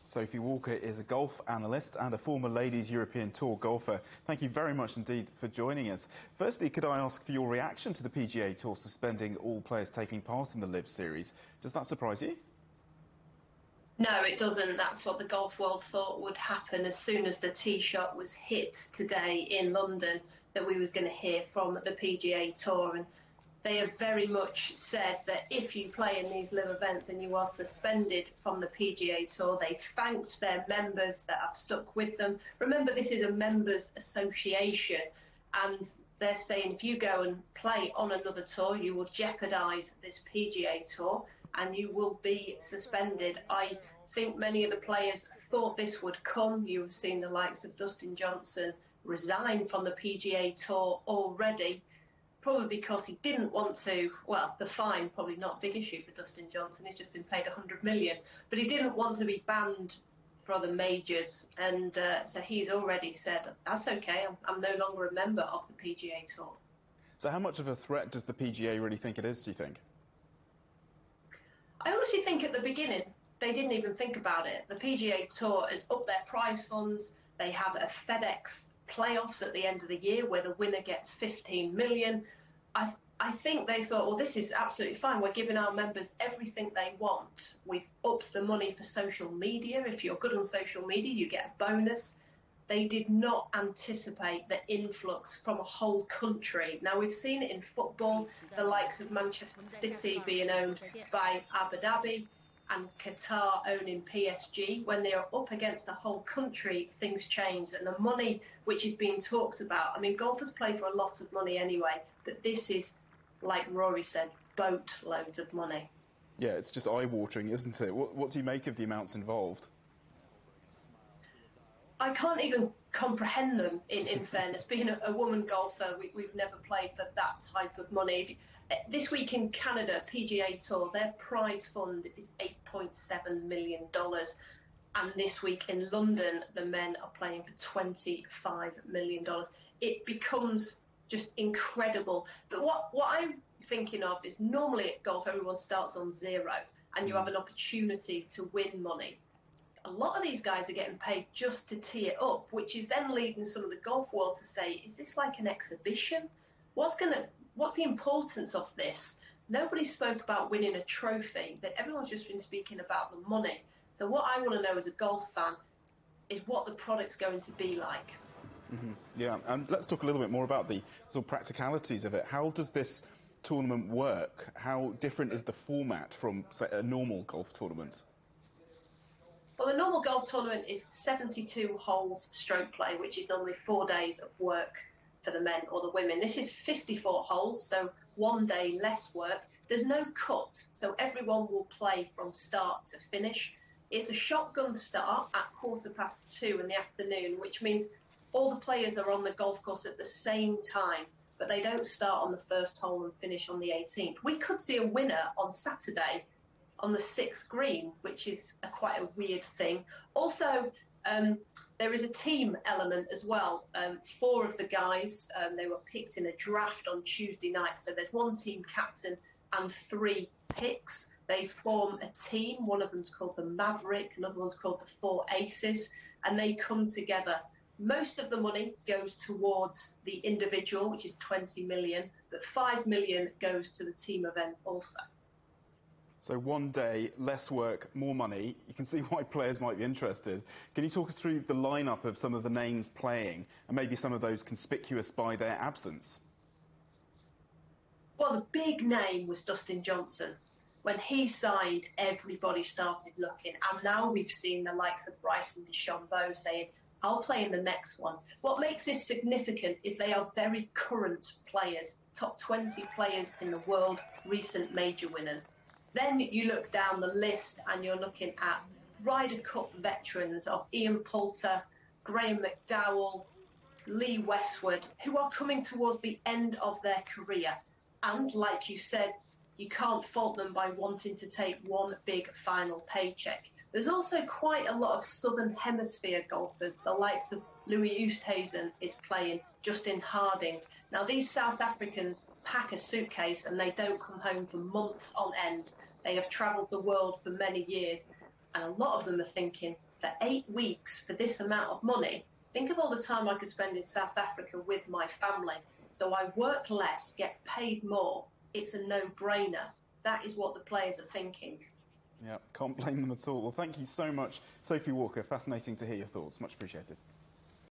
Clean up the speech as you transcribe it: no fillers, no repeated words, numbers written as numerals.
Sophie Walker is a golf analyst and a former Ladies European Tour golfer. Thank you very much indeed for joining us. Firstly, could I ask for your reaction to the PGA Tour suspending all players taking part in the Live Series? Does that surprise you? No, it doesn't. That's what the golf world thought would happen as soon as the tee shot was hit today in London, that we was going to hear from the PGA Tour. And they have very much said that if you play in these live events then you are suspended from the PGA Tour. They thanked their members that have stuck with them. Remember, this is a members association, and they're saying if you go and play on another tour, you will jeopardise this PGA Tour and you will be suspended. I think many of the players thought this would come. You have seen the likes of Dustin Johnson resign from the PGA Tour already, probably because he didn't want to. Well, the fine, probably not a big issue for Dustin Johnson, he's just been paid $100 million, but he didn't want to be banned for the majors, and so he's already said, that's okay, I'm no longer a member of the PGA Tour. So how much of a threat does the PGA really think it is, do you think? I honestly think at the beginning they didn't even think about it. The PGA Tour has upped their prize funds. They have a FedEx playoffs at the end of the year where the winner gets $15 million. I think they thought, well, this is absolutely fine. We're giving our members everything they want. We've upped the money for social media. If you're good on social media, you get a bonus. They did not anticipate the influx from a whole country. Now, we've seen it in football, the likes of Manchester City being owned by Abu Dhabi and Qatar owning PSG. When they are up against a whole country, things change. And the money which is being talked about, I mean, golfers play for a lot of money anyway, but this is, like Rory said, boatloads of money. Yeah, it's just eye-watering, isn't it? What do you make of the amounts involved? I can't even comprehend them, in fairness. Being a woman golfer, we've never played for that type of money. This week in Canada, PGA Tour, their prize fund is $8.7 million. And this week in London, the men are playing for $25 million. It becomes just incredible. But what I'm thinking of is normally at golf, everyone starts on zero and you have an opportunity to win money. A lot of these guys are getting paid just to tee it up, which is then leading some of the golf world to say, is this like an exhibition? What's the importance of this? Nobody spoke about winning a trophy, that everyone's just been speaking about the money. So what I want to know as a golf fan is what the product's going to be like. Yeah, and let's talk a little bit more about the sort of practicalities of it. How does this tournament work? How different is the format from, say, a normal golf tournament? Well, a normal golf tournament is 72 holes stroke play, which is normally 4 days of work for the men or the women. This is 54 holes, so 1 day less work. There's no cut, so everyone will play from start to finish. It's a shotgun start at 2:15 in the afternoon, which means all the players are on the golf course at the same time, but they don't start on the first hole and finish on the 18th. We could see a winner on Saturday on the 6th green, which is quite a weird thing. Also, there is a team element as well. 4 of the guys, they were picked in a draft on Tuesday night. So there's 1 team captain and 3 picks. They form a team. One of them's called the Maverick, another one's called the 4 Aces, and they come together. Most of the money goes towards the individual, which is 20 million, but 5 million goes to the team event also. So 1 day, less work, more money. You can see why players might be interested. Can you talk us through the lineup of some of the names playing and maybe some of those conspicuous by their absence? Well, the big name was Dustin Johnson. When he signed, everybody started looking. And now we've seen the likes of Bryson DeChambeau saying, I'll play in the next one. What makes this significant is they are very current players, top 20 players in the world, recent major winners. Then you look down the list and you're looking at Ryder Cup veterans of Ian Poulter, Graham McDowell, Lee Westwood, who are coming towards the end of their career. And like you said, you can't fault them by wanting to take one big final paycheck. There's also quite a lot of Southern Hemisphere golfers. The likes of Louis Oosthuizen is playing, Justin Harding. Now, these South Africans pack a suitcase and they don't come home for months on end. They have travelled the world for many years. And a lot of them are thinking, for 8 weeks for this amount of money. Think of all the time I could spend in South Africa with my family. So I work less, get paid more. It's a no-brainer. That is what the players are thinking. Yeah, can't blame them at all. Well, thank you so much, Sophie Walker. Fascinating to hear your thoughts. Much appreciated.